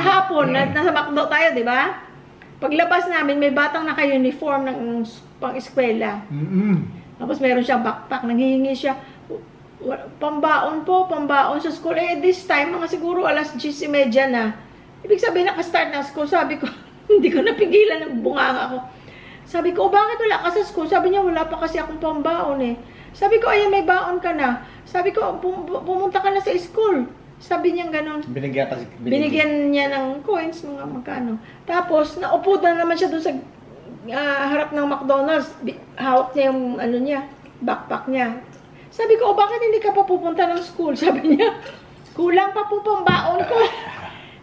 kahapon, nasa McDo tayo, di ba? Paglabas namin, may batang naka-uniform ng pang-eskwela. Tapos meron siyang backpack, nanghihingi siya. Pambaon po, pambaon sa school. This time, mga siguro alas 10:30 na. Ibig sabihin, naka-start na school. Sabi ko, hindi ko napigilan, nagbunganga ako. Sabi ko, bakit wala ka sa school? Sabi niya, wala pa kasi akong pambaon eh. Sabi ko, ayan, may baon ka na. Sabi ko, pumunta ka na sa school. Sabi niya gano'n. Binigyan niya ng coins, mga magkano. Tapos, naupo na naman siya doon sa harap ng McDonald's. Hawak niya yung backpack niya. Sabi ko, bakit hindi ka pa pupunta ng school? Sabi niya, kulang pa po pambaon ko.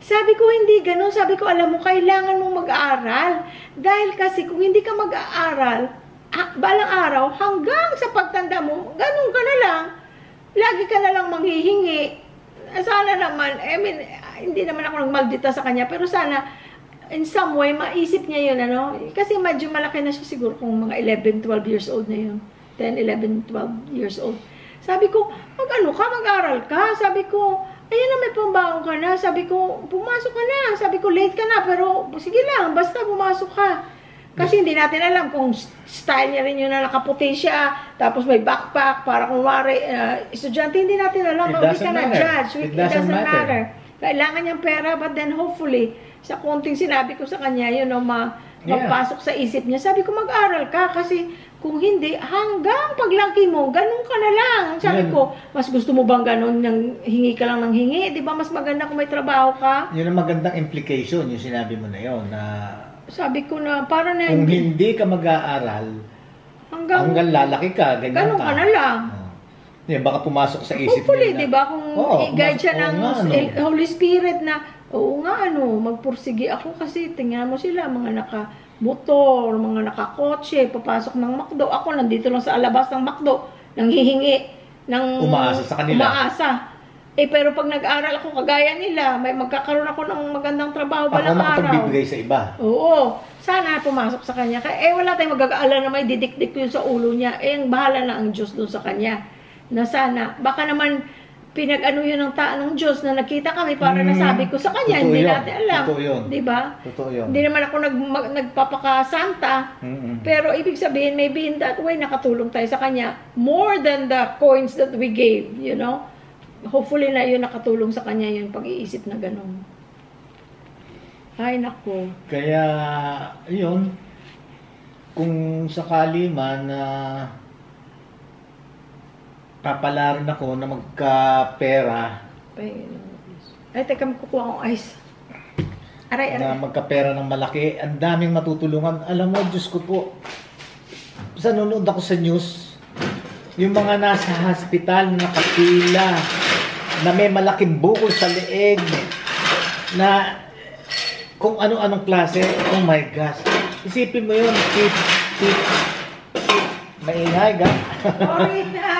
Sabi ko, hindi gano'n. Sabi ko, alam mo, kailangan mong mag-aaral. Dahil kasi kung hindi ka mag-aaral, balang araw, hanggang sa pagtanda mo, gano'n ka na lang. Lagi ka na lang manghihingi. Sana naman, hindi naman ako nagmaldita sa kanya, pero sana, in some way, maisip niya yun, Kasi medyo malaki na siya siguro kung mga 11, 12 years old na yun. 10, 11, 12 years old. Sabi ko, mag-aral ka? Sabi ko, ayun na, may pambaon ka na. Sabi ko, pumasok ka na. Sabi ko, late ka na, pero sige lang, basta pumasok ka. Kasi hindi natin alam kung style niya rin yun na nakaputi siya, tapos may backpack, para kung estudyante, hindi natin alam. Hindi ka na judge. It doesn't matter. Kailangan niyang pera, but then hopefully, sa konting sinabi ko sa kanya, mapasok sa isip niya. Sabi ko, mag-aral ka, kasi kung hindi, hanggang paglaki mo, ganun ka na lang. Sabi ko, mas gusto mo bang ganun, hingi ka lang ng hingi? Di ba mas maganda kung may trabaho ka? Yun ang magandang implication, yung sinabi mo na yun, na sabi ko na, para na kung hindi ka mag-aaral, hanggang lalaki ka, ganyan ganun ka na lang. Baka pumasok sa isip hopefully, nila. di ba, kung i-guide siya ng Holy Spirit na, oo nga, magpursige ako kasi, tingnan mo sila, mga naka-motor, mga naka-kotse, papasok ng McDo. Ako, nandito lang sa alabas ng McDo, nanghihingi ng umaasa sa kanila. Umaasa. Pero pag nag-aral ako, kagaya nila, may magkakaroon ako ng magandang trabaho balang araw. Ako makapagbibigay sa iba. Oo. Sana pumasok sa kanya. Wala tayong magagaala na may didikdik yun sa ulo niya. Ang bahala na ang Diyos doon sa kanya. Na sana, baka naman pinag-ano yun ng Diyos na nakita kami para nasabi ko sa kanya. Hindi natin alam. Totoo yun. Diba? Totoo yun. Hindi naman ako nagpapakasanta. Pero ibig sabihin, maybe in that way, nakatulong tayo sa kanya. More than the coins that we gave, Hopefully na yun nakatulong sa kanya yung pag-iisip na gano'n. Ay, nako. Kaya, yun, kung sakali man na papalarin ako na magkapera. Ay, teka, kukuha akong ice. Aray. Na magkapera ng malaki, ang daming matutulungan. Alam mo, Diyos ko po, sa nanonood ako sa news, yung mga nasa hospital na nakapila, na may malaking bukol sa leeg, na kung ano-anong klase, oh my gosh. Isipin mo yun, maingay ka. Sorry na.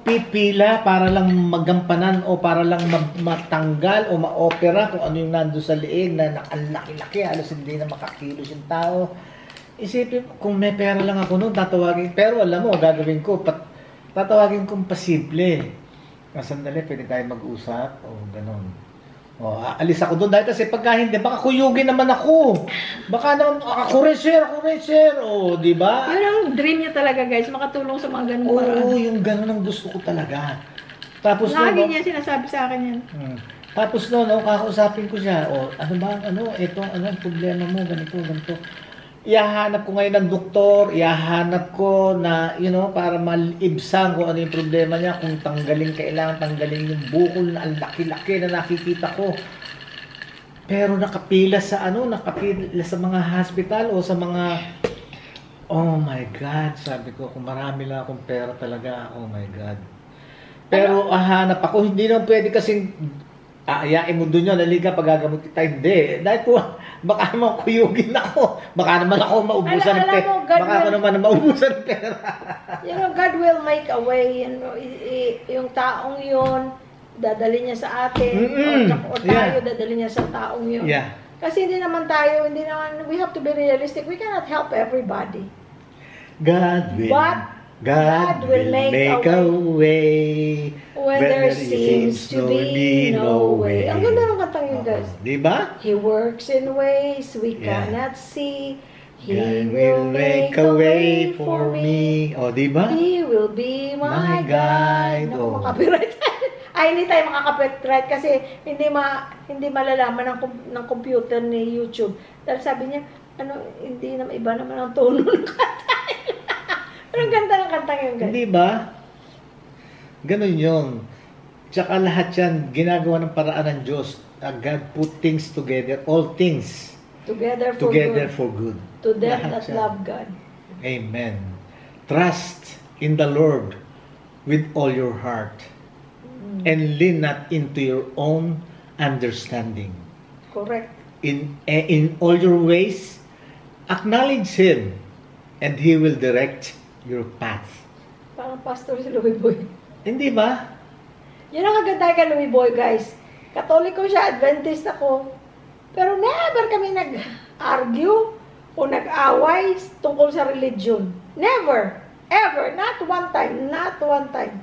Pipila para lang magampanan o para lang matanggal o ma-opera kung ano yung nando sa leeg na nakalaki-laki, halos hindi na makakilos yung tao. Isipin, kung may pera lang ako noon, tatawagin. Pero alam mo, gagawin ko, tatawagin kong pasimple. Sandali, pwede tayo mag-usap o gano'n. O, aalis ako doon dahil kasi pagka hindi, baka kuyugin naman ako. Baka naman, ako rin sir. O, di ba? Yun ang dream niya talaga, guys, makatulong sa mga ganun paraan. Oo, yung gano'n ang gusto ko talaga. Tapos lagi niya sinasabi sa akin yan. Tapos noon, kakausapin ko siya, ano ba, ito, problema mo, ganito. Ihahanap ko ngayon ng doktor, ihahanap ko na, para malibsan kung ano yung problema niya, kung kailangan tanggalin yung bukol na ang laki-laki na nakikita ko. Pero nakapila sa mga hospital o sa mga, oh my God, sabi ko, kung marami lang akong pera talaga, oh my God. Pero hanap ako, hindi naman pwede kasing, ayain mo doon yun, naliga, pagagamot kita, hindi. Dahil po, baka naman kuyugin ako. Baka naman ako maubusan ng pera. Baka ako naman maubusan ng pera. God will make a way. Yung taong yun, dadali niya sa atin. O tayo, dadali niya sa taong yun. Yeah. Kasi hindi naman, we have to be realistic. We cannot help everybody. God will God will make a way when there seems to be no way. Ang ganda ng kantang yun, guys. Di ba? He works in ways we Yeah. cannot see. He God will make a way for me. O, di ba? He will be my My guide. guide. Naku, Oh. makapiright. Ay, hindi tayo makakapiright kasi hindi malalaman ng computer ni YouTube. Dahil sabi niya, hindi naman iba naman ang tono ng kanta. Pero ang ganda ng kanta yun, guys. Hindi ba? Ganun yun. Tsaka lahat yan, ginagawa ng paraan ng Diyos. God put things together, all things Together for good. To them Lahat that yan. love God. Amen. Trust in the Lord with all your heart. And lean not into your own understanding. Correct. In all your ways, acknowledge Him, and He will direct your path. Parang pastor si Louie Boy. Hindi ba? Yan ang kaganda kay Louie Boy, guys. Katoliko siya, Adventist ako. Pero never kami nag-argue o nag-away tungkol sa religion. Never. Ever. Not one time. Not one time.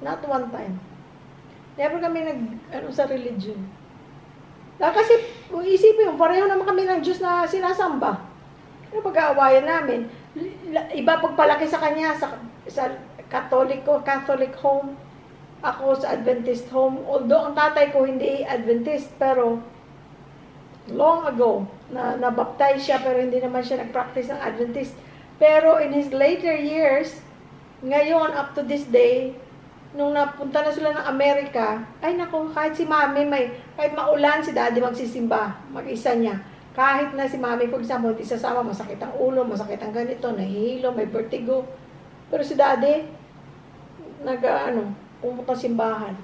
Not one time. Never kami sa religion. Kasi, kung isipin mo, pareho naman kami ng Diyos na sinasamba. Ano pag-aawayan namin? Iba pagpalaki sa kanya sa Catholic home. Ako sa Adventist home. Although ang tatay ko hindi Adventist, pero long ago, na-baptize siya, pero hindi naman siya nag-practice ng Adventist. Pero in his later years, ngayon, up to this day, nung napunta na sila ng Amerika, ay nako, kahit si mami, kahit maulan, si daddy magsisimba, mag-isa niya. Kahit na si mami, for example, hindi sasama, masakit ang ulo, masakit ang ganito, nahihilo, may vertigo. Pero si daddy, pumunta simbahan.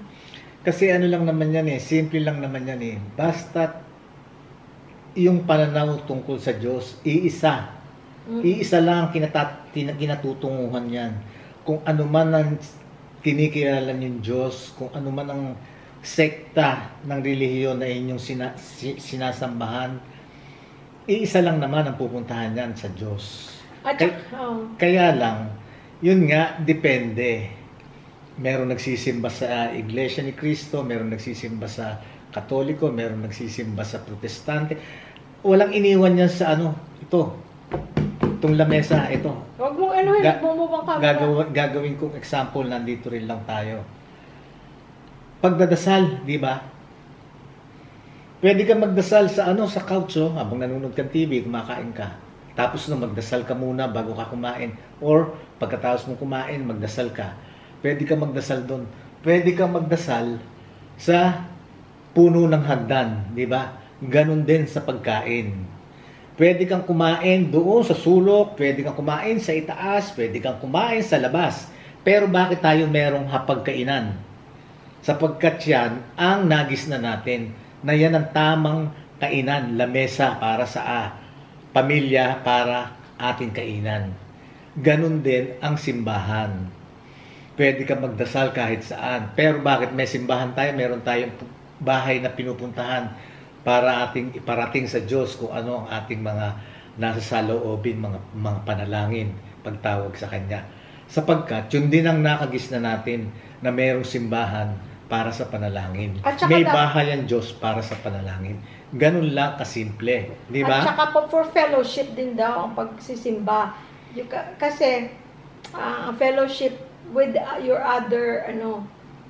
Kasi ano lang naman yan simple lang naman yan Basta yung pananaw tungkol sa Diyos, iisa. Iisa lang ang kinatutunguhan yan. Kung ano man ang kinikilala yung Diyos, kung ano man ang sekta ng relihiyon na inyong sinasambahan, iisa lang naman ang pupuntahan yan sa Diyos. Kaya lang, yun nga, depende. Meron nagsisimba sa Iglesia ni Cristo, meron nagsisimba sa Katoliko, meron nagsisimba sa Protestante. Walang iniwan yan sa itong lamesa, ito. Huwag mong bumubang camera. Gagawin kong example, nandito rin lang tayo. Pagdadasal, di ba? Pwede ka magdasal sa couch, habang nanonood kang TV, kumakain ka. Tapos magdasal ka muna bago ka kumain. Or pagkatapos mo kumain, magdasal ka. Pwede ka magdasal doon. Pwede ka magdasal sa puno ng hagdan, di ba? Ganon din sa pagkain. Pwede kang kumain doon sa sulok, pwede kang kumain sa itaas, pwede kang kumain sa labas. Pero bakit tayo merong hapagkainan? Sapagkat yan ang nagis na natin, na yan ang tamang kainan, lamesa para sa pamilya, para ating kainan. Ganon din ang simbahan. Pwede kang magdasal kahit saan. Pero bakit may simbahan tayo? Meron tayong bahay na pinupuntahan para ating iparating sa Diyos kung ano ang ating mga nasa saloobin, mga panalangin, pagtawag sa Kanya. Sapagkat yun din ang nakagis na natin na mayroong simbahan para sa panalangin. May bahay ang Diyos para sa panalangin. Ganun lang kasimple. Di ba? At saka for fellowship din daw ang pagsisimba. Kasi fellowship with your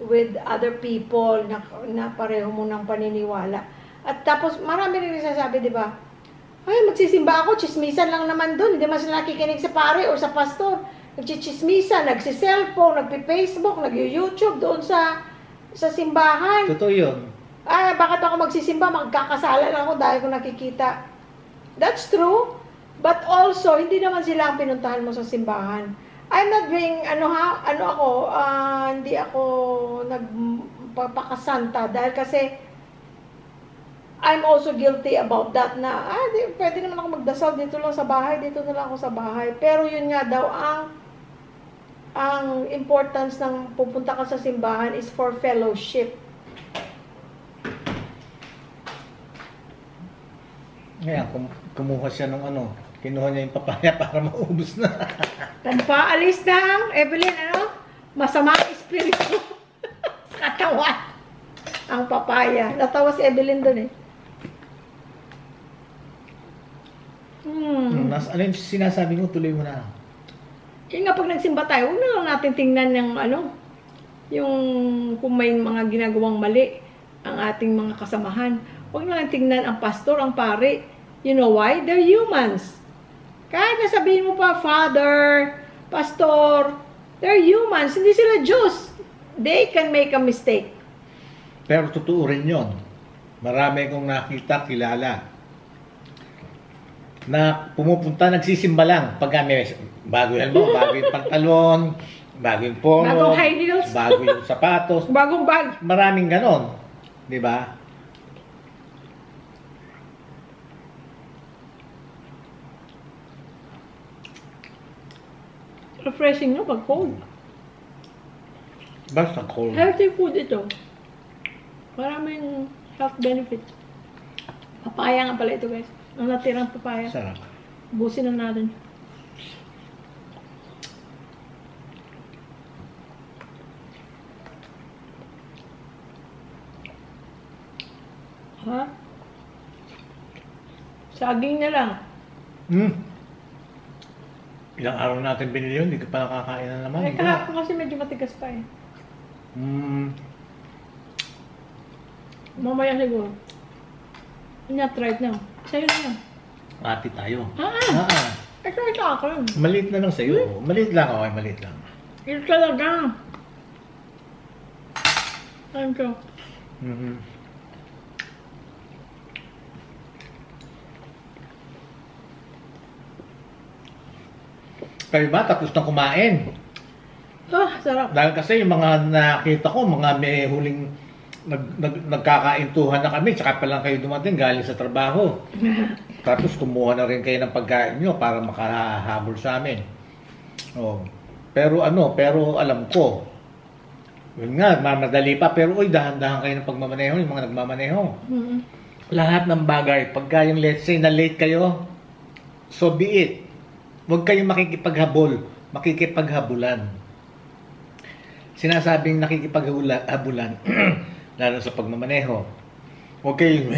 with other people na pareho mo ng paniniwala. At tapos, marami rin nagsasabi, di ba? Ay, magsisimba ako, chismisan lang naman doon. Hindi man sila nakikinig sa pare o sa pastor. Nagchichismisan, nagsiselfone, nagpi-Facebook, nag-YouTube doon sa simbahan. Totoo yun. Bakit ako magsisimba? Magkakasala lang ako dahil ko nakikita. That's true. But also, hindi naman sila ang pinuntahan mo sa simbahan. I'm not being, hindi ako nagpapakasanta dahil kasi I'm also guilty about that na, pwede naman ako magdasal dito lang sa bahay, dito na lang ako sa bahay. Pero yun nga daw, ang importance ng pupunta ka sa simbahan is for fellowship. Ngayon, kumuha siya ng Kinuha niya yung papaya para maubos na. Pampaalis ng, Evelyn, masama ang espiritu sa katawan. Ang papaya. Natawa si Evelyn doon eh. Ano yung sinasabi mo? Tuloy mo na. Yung nga pag nagsimba tayo, huwag na lang natin tingnan yung kung may mga ginagawang mali ang ating mga kasamahan. Huwag na lang tingnan ang pastor, ang pare. You know why? They're humans. Kahit nasabihin mo pa, Father, Pastor, they're humans. Hindi sila Diyos. They can make a mistake. Pero totoo rin yun. Marami kong nakita, kilala, na pumupunta, nagsisimba lang. Pag may bago yung pantalon, bago yung polo, Bagong high heels. bago yung sapatos. Bagong bag. Maraming ganon. Di ba? Refreshing nyo pag cold. Basta cold. Healthy food ito. Maraming health benefits. Papaya nga pala ito, guys. Ang natirang papaya. Sarap. Busin na natin. Ha? Saging na lang. Ilang araw natin binili yun, hindi ka pa nakakain na naman. Ay, kahapon kasi medyo matigas pa eh. Mamaya siguro. Not right now. Sa'yo na lang. Ati tayo. Ito sa akin. Maliit na lang sa'yo. Maliit lang, okay, maliit lang. Ito talaga. Thank you. Kayo ba, tapos na kumain? Sarap. Dahil kasi yung mga nakita ko, mga may huling nagkakaintuhan na kami, tsaka pa lang kayo dumating galing sa trabaho. Tapos kumuha na rin kayo ng pagkain nyo para makahabol sa amin. Pero alam ko, yun nga, mamadali pa, pero dahan-dahan kayo ng pagmamaneho, yung mga nagmamaneho. Lahat ng bagay, pagka yung let's say na late kayo, so be it. Huwag kayong makikipaghabulan. Sinasabing nakikipaghabulan, lalo sa pagmamaneho. Huwag kayong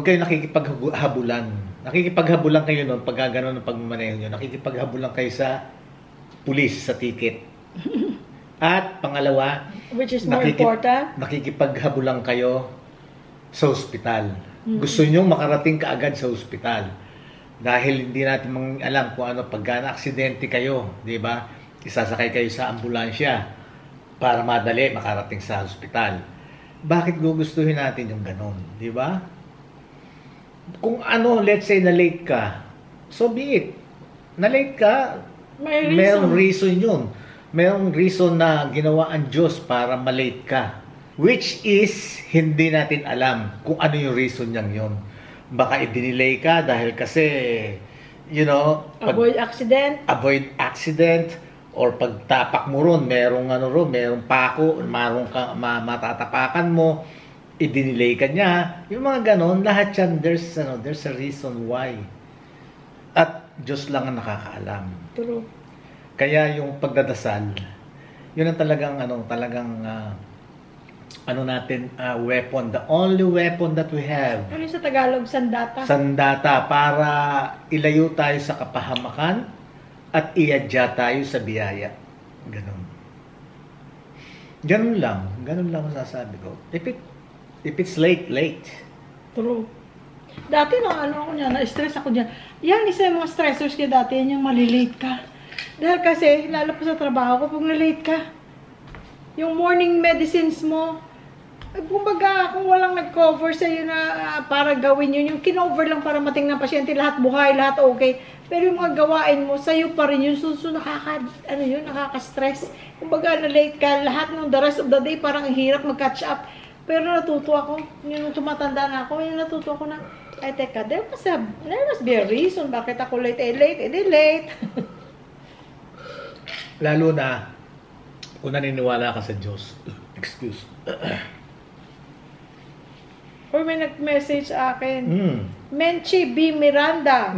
nakikipaghabulan. Nakikipaghabulan kayo noon pag gano'n ng pagmamaneho nyo. Nakikipaghabulan kayo sa pulis, sa ticket. At pangalawa, which is more important, nakikipaghabulan kayo sa ospital. Gusto nyo makarating kaagad sa ospital. Dahil hindi natin alam kung ano, pagka na-aksidente kayo, di ba? Isasakay kayo sa ambulansya para madali makarating sa ospital. Bakit gugustuhin natin yung ganon, di ba? Kung let's say na late ka, so be it. Na late ka, mayroong reason yun. Mayroong reason na ginawa ang Diyos para malate ka. Which is, hindi natin alam kung ano yung reason niyang yun. Baka i-delay ka dahil kasi, avoid accident, or pagtapak mo ron, merong pako, matatapakan mo, i-delay ka niya. Yung mga ganon, lahat yan, there's a reason why. At Diyos lang ang nakakaalam. True. Kaya yung pagdadasal, yun ang weapon, the only weapon that we have. Ano sa Tagalog? Sandata? Sandata, para ilayo tayo sa kapahamakan at iadya tayo sa biyaya. Ganun lang masasabi ko. If it's late. True. Dati na-stress ako dyan. Yan, isa yung mga stressors ko dati, yan yung malilate ka. Dahil kasi, lalo pa sa trabaho ko, pag na-late ka, yung morning medicines mo, kumbaga, kung walang nag-cover sa'yo na para gawin yun, yung kinover lang para matingnan ng pasyente, lahat buhay, lahat okay. Pero yung mga gawain mo, sa'yo pa rin yun, nakaka-stress. Kumbaga, na-late ka, lahat ng the rest of the day, parang hirap mag-catch up. Pero natuto ako, yung tumatanda na ako, yung natuto ako na, ay teka, there must be a reason bakit ako late, late. Lalo na, kung naniniwala ka sa Diyos, excuse. Or may nag-message sa akin. Mm. Menchi B. Miranda.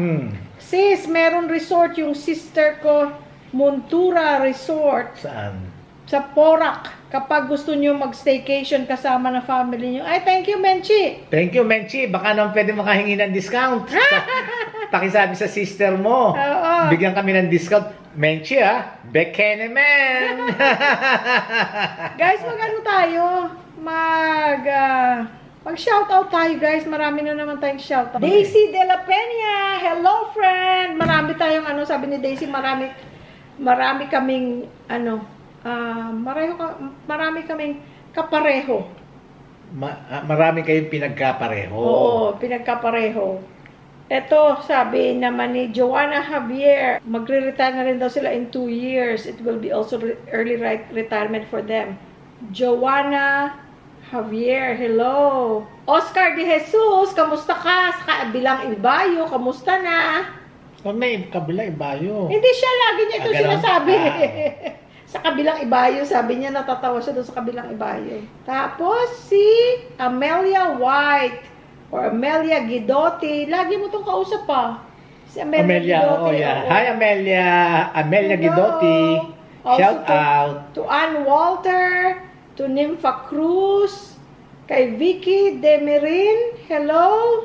Sis, meron resort yung sister ko, Montura Resort. Saan? Sa Porac. Kapag gusto nyo mag-staycation kasama na family nyo. Ay, thank you, Menchi. Thank you, Menchi. Baka naman pwede makahingi ng discount. Pakisabi sa sister mo. Oo. Bigyan kami ng discount. Menchi, Bekenemen. Guys, mag-ano tayo? Mag-shoutout tayo, guys. Marami na naman tayong shoutout. Daisy De La Peña. Hello, friend. Marami tayong, sabi ni Daisy, marami kaming, marami kaming kapareho. Marami kayong pinagkapareho. Oo, pinagkapareho. Ito, sabi naman ni Joanna Javier, magre-retire na rin daw sila in 2 years. It will be also early retirement for them. Joanna Javier, hello. Oscar De Jesus, kamusta ka? Sa kabilang Ibayo, kamusta na? May kabilang Ibayo. Hindi siya, lagi niya ito sinasabi. Sa kabilang Ibayo, sabi niya, natatawa siya doon sa kabilang Ibayo. Tapos, si Amelia White, or Amelia Guidotti, lagi mo itong kausap pa. Si Amelia Guidotti. Yeah. Hi, Amelia. Amelia Guidotti. Shout out. To Ann Walter, to Nympha Cruz, kay Vicky Demirin. Hello.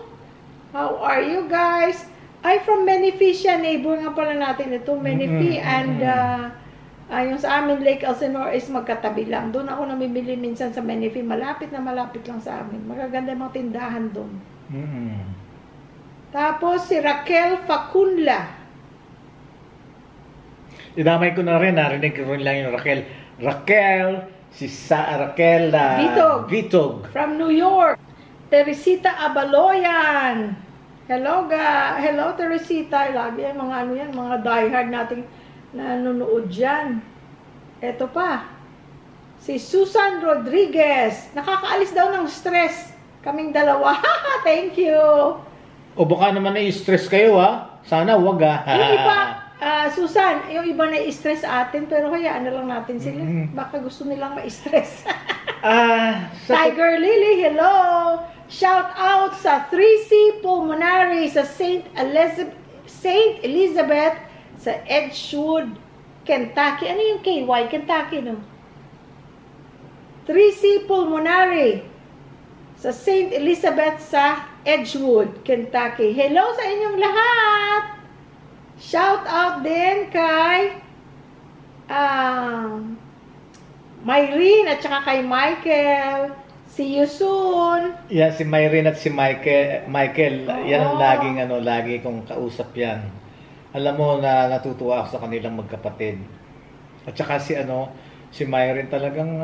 How are you guys? Ay, from Menifee siya. Neighbor nga pala natin ito. Menifee. And yung sa amin, Lake Elsinore is magkatabi lang. Doon ako namimili minsan sa Menifee. Malapit na malapit lang sa amin. Magaganda yung mga tindahan doon. Tapos si Raquel Facunla. Idamay ko na rin. Narinig ko rin lang yung Raquel. Raquel, Raquel Vitog. From New York. Teresita Abaloyan. Hello, hello, Teresita. Lagi yung mga mga diehard nating nanonood dyan. Eto pa. Si Susan Rodriguez. Nakakaalis daw ng stress. Kaming dalawa. Thank you. O baka naman na-stress kayo, Sana wag, Yung iba, Susan, yung iba na-stress atin, pero hayaan na lang natin sila. Baka gusto nilang ma-stress. Tiger Lily, hello. Shout out sa 3C Pulmonary sa St. Elizabeth sa Edgewood, Kentucky. Ano yung KY? Kentucky, no? 3C Pulmonary sa St. Elizabeth sa Edgewood, Kentucky. Hello sa inyong lahat! Shout out din kay Myrene at saka kay Michael. See you soon! Yan, si Myrene at si Michael, yan ang lagi kong kausap yan. Alam mo na natutuwa ako sa kanilang magkapatid. At saka si Myrene talagang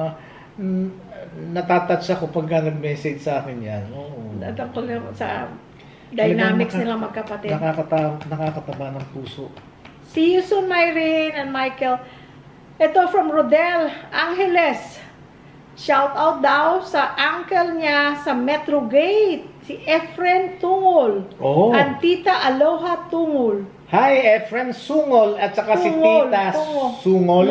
natatouch ako pag nag-message sa akin yan. Natangkol sa dynamics nila magkapatid. Nakakataba ng puso. See you soon, Myrene and Michael. Ito from Rodel Angeles. Shout out daw sa uncle niya sa Metro Gate, si Efren Tungol. And Tita Aloha Tungol. Hi, Efren Sungol at saka si Tita Sungol.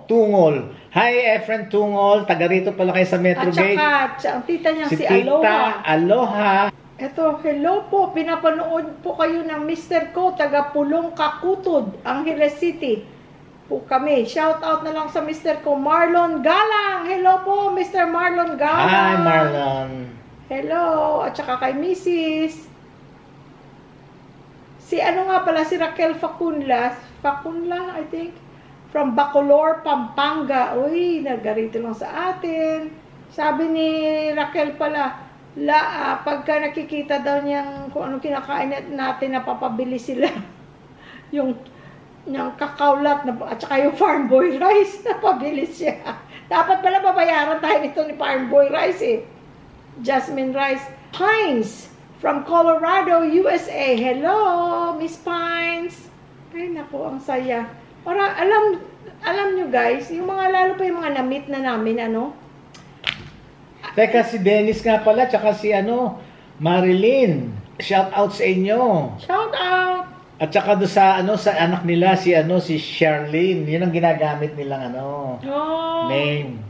Tungol. Hi, Efren Tungol. Taga rito pala kayo sa Metro Gate. At saka, ang tita niya si Tita Aloha. Aloha. Ito, hello po. Pinapanood po kayo ng Mr. Ko, taga Pulong Kakutod, Angeles City. Po kami. Shout out na lang sa Mr. Ko, Marlon Galang. Hello po, Mr. Marlon Galang. Hi, Marlon. Hello. At saka kay Mrs. Si si Raquel Facunla, I think, from Bacolor, Pampanga. Uy, nagarito lang sa atin. Sabi ni Raquel pala, pagka nakikita daw niyang kung anong kinakain natin, napapabili sila. yung kakaulat at saka yung Farm Boy Rice, napabili siya. Dapat pala babayaran tayo nito ni Farm Boy Rice Jasmine Rice. Heinz from Colorado, USA. Hello, Miss Pines. Ay, naku, ang saya. Para, alam nyo guys, yung mga lalo pa yung mga na-meet na namin, Teka, si Dennis nga pala, tsaka si Marilyn. Shout out sa inyo. Shout out. At saka doon sa anak nila, si Charlene. Yun ang ginagamit nilang name.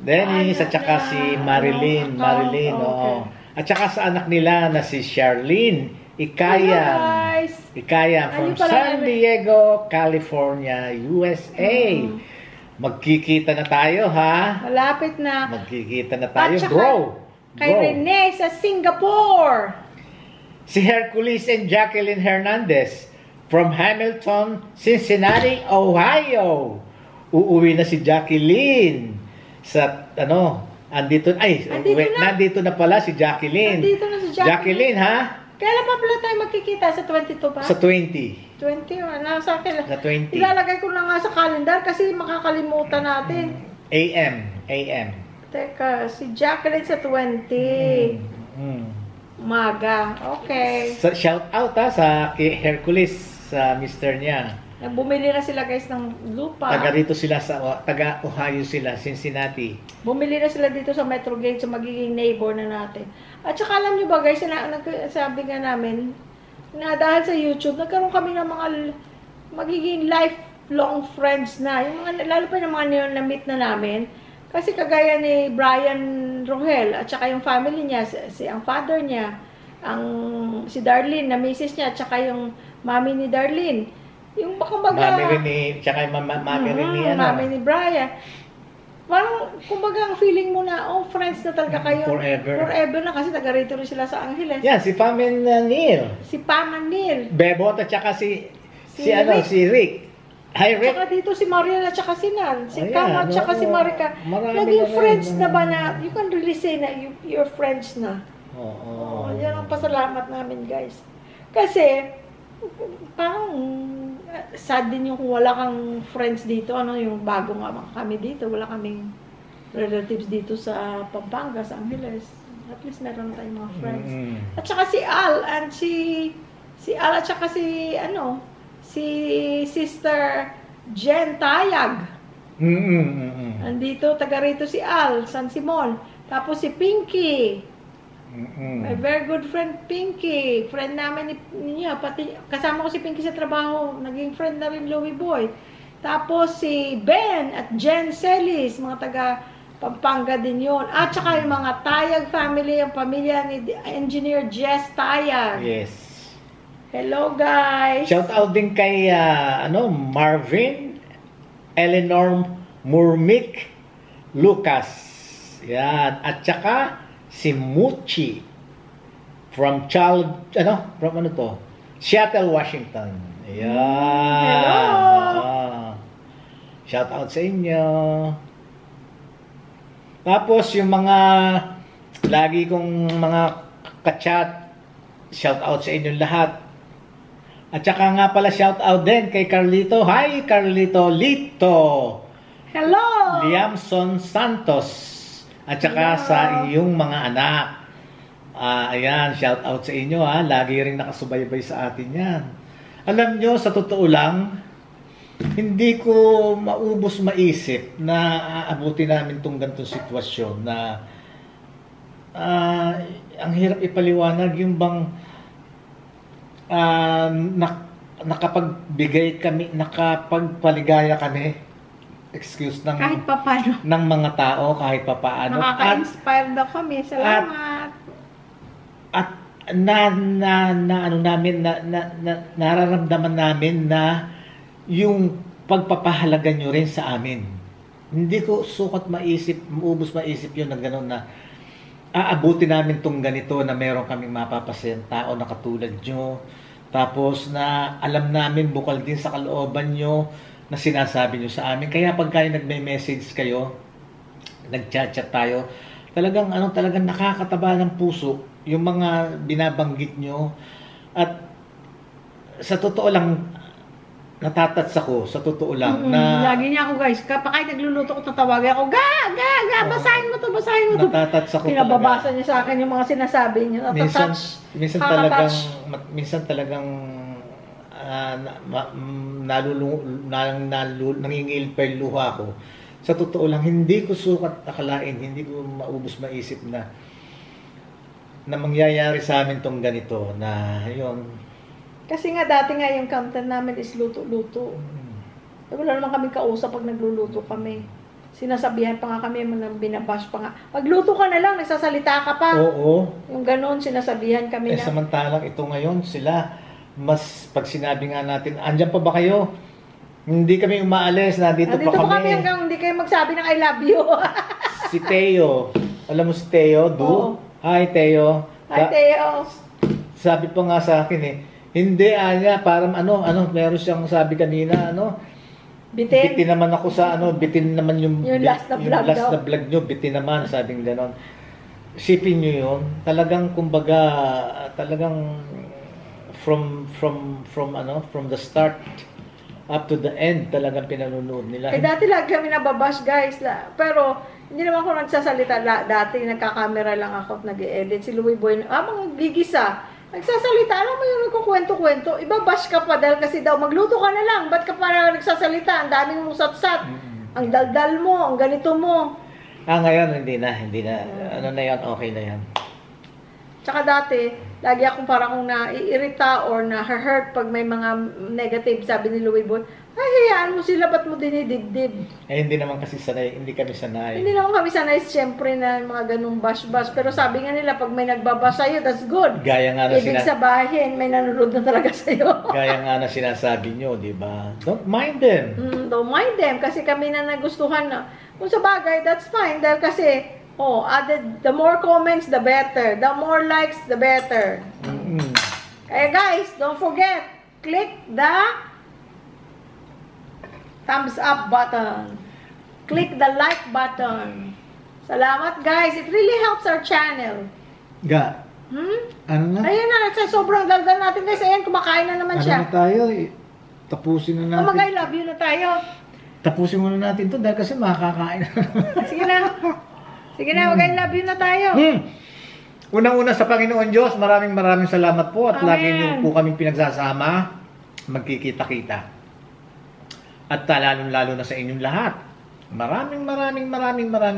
Dennis, at saka si Marilyn. Okay. At saka sa anak nila na si Charlene Hello, guys. Ikayam from Ayun pala, San Diego, California, USA. Magkikita na tayo, ha? Malapit na. Magkikita na tayo, At saka bro. Kay Rene sa Singapore. Si Hercules and Jacqueline Hernandez from Hamilton, Cincinnati, Ohio. Uuwi na si Jacqueline sa nandito na pala si Jacqueline. Nandito na si Jacqueline. Jacqueline, ha? Kailan pa pala tayo magkikita? Sa 22 pa? Sa 20. 20, sa akin. Sa 20. Ilalagay ko na nga sa calendar kasi makakalimutan natin. AM. Teka, si Jacqueline sa 20. Umaga. Okay. Shout out sa Hercules, sa mister niya. Bumili na sila guys ng lupa. Taga Ohio sila, Cincinnati. Bumili na sila dito sa Metro Gate, sa magiging neighbor na natin. At saka alam nyo ba guys, sabi nga namin, na dahil sa YouTube, nagkaroon kami ng mga magiging lifelong friends na. Yung mga, lalo pa yung mga na-meet na namin. Kasi kagaya ni Brian Rogel, at saka yung family niya, ang father niya, si Darlene, na misis niya, at saka yung mami ni Darlene. Yung kumbaga... Mami ni Brian. Parang, kumbaga, ang feeling mo na, friends na talaga kayo. Forever na, kasi taga rito rin sila sa Angeles. Yan, si Pam and Neil. Si Pam and Neil. Bebot at saka si Rick. Hi, Rick. Tsaka dito si Mariel at saka si Nan. Si Cam at saka si Marika. Marami Naging na friends rin, na ba na, you can really say na you're friends na. Oo. Yan ang pasalamat namin, guys. Kasi, parang sad din yung kung wala kang friends dito. Yung bago nga kami dito. Wala kaming relatives dito sa Pampanga, sa Angeles. At least meron tayong mga friends. At saka si Al and si Al at saka si Sister Jen Tayag. Andito, taga rito si Al, San Simon. Tapos si Pinky. My very good friend Pinky. Friend namin niya. Pati, kasama ko si Pinky sa trabaho. Naging friend na rin Louie Boy. Tapos si Ben at Jen Celis. Mga taga Pampanga din yun. At saka yung mga Tayag family. Ang pamilya ni Engineer Jess Tayag. Yes. Hello guys. Shout out din kay Marvin, Eleanor Murmic, Lucas. Yan. At saka si Muchi from Seattle, Washington. Yan. Hello. Shout out sa inyo. Tapos yung mga lagi kong mga ka-chat, shout out sa inyo lahat. At saka nga pala shout out din kay Carlito. Hi Carlito Lito. Hello. Liamson Santos. At saka sa iyong mga anak. Ayan, shout out sa inyo ha. Lagi ring nakasubaybay sa atin yan. Alam nyo, sa totoo lang, hindi ko maubos maisip na aabutin namin itong ganitong sitwasyon na ang hirap ipaliwanag yung bang nakapagbigay kami, nakapagpaligaya kami. Excuse kahit papaano ng mga tao kahit papaano. Nakaka-inspire daw kami. Salamat. At nararamdaman namin na yung pagpapahalaga nyo rin sa amin. Hindi ko maubos maisip yun na gano'n na aabuti namin tong ganito na meron kaming mapapasayang tao na katulad nyo. Tapos na alam namin bukal din sa kalooban nyo na sinasabi nyo sa amin. Kaya pag kayo nagme-message kayo, nag-chat-chat tayo, talagang nakakataba ng puso yung mga binabanggit nyo. At sa totoo lang, natatats ako, sa totoo lang. Lagi niya ako guys, kahit nagluluto ko, tatawagin ako, basahin mo to. Natatats ako pinababasa niya sa akin yung mga sinasabi niya. Minsan talagang nangingilper luha ko. Sa totoo lang, hindi ko sukat akalain, hindi ko maubos maisip na mangyayari sa amin tong ganito na yun. Kasi nga dati nga yung content namin is luto-luto. Wala naman kami kausap pag nagluluto kami. Sinasabihan pa nga kami, binabash pa nga. Magluto ka na lang, nagsasalita ka pa. Oo. Yung ganun, sinasabihan kami na. Samantalang ito ngayon, sila, mas pag sinabi nga natin, andyan pa ba kayo? Hindi kami umaalis, nandito pa kami. Hanggang hindi kayo magsabi ng I love you. Si Teo, alam mo si Teo, Oo. Hi Teo. Hi, Teo. Sabi pa nga sa akin hindi Anya, parang meron siyang sabi kanina, bitin naman ako sa bitin naman yung last na vlog nyo, bitin naman, sabing ganon. Isipin nyo yun, talagang kumbaga, talagang from the start up to the end, talagang pinanonood nila. Dati lagi kami nababash, guys. Pero, hindi naman ako nagsasalita. Dati, nagkakamera lang ako at nag-edit. Si Louie Boy, mga gigisa. Nagsasalita, alam mo yung nagkukwento-kwento, ibabash ka pa dahil kasi daw, magluto ka na lang, ba't ka pa nagsasalita, ang daming mong satsat, ang daldal mo, ang ganito mo. Ngayon, hindi na, na yan, okay na yan. Tsaka dati, lagi akong parang naiirita or na-hurt pag may mga negative, sabi ni Louie Boy, hayaan mo sila, ba't mo dinidibdib? Hindi naman kasi sanay, hindi kami sanay. Hindi naman kami sanay, siyempre, na mga ganung bash-bash. Pero sabi nga nila, pag may nagbabash sa'yo, that's good. Gaya nga na ibig sabihin, may nanonood na talaga sa'yo. Gaya nga na sinasabi nyo, di ba? Don't mind them. Don't mind them, kasi kami na nagustuhan na. Kung sa bagay, that's fine. Dahil kasi, the more comments, the better. The more likes, the better. Kaya guys, don't forget, click the thumbs up button. Click the like button. Salamat guys. It really helps our channel. Ano na? Ayan na. Sa sobrang daldal natin guys. Ayan, kumakain na naman siya. Ano na tayo? Tapusin na natin. Mag-I love you na tayo. Tapusin muna natin to dahil kasi makakain na. Sige na. Sige na, mag-I love you na tayo. Unang-una sa Panginoon Diyos, maraming salamat po at Amen. lagi niyo po kaming pinagsasama. Magkikita-kita. At lalong-lalo na sa inyong lahat. Maraming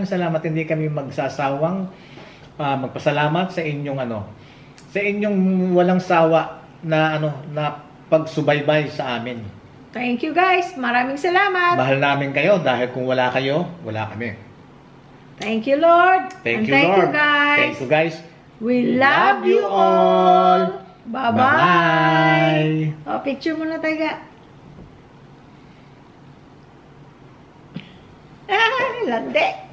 salamat. Hindi kami magsasawang magpasalamat sa inyong sa inyong walang sawa na na pagsubaybay sa amin. Thank you guys. Maraming salamat. Mahal namin kayo dahil kung wala kayo, wala kami. Thank you Lord. Thank you Lord. You guys. Thank you guys. We love you all. Bye-bye. Picture muna tayo. Lande.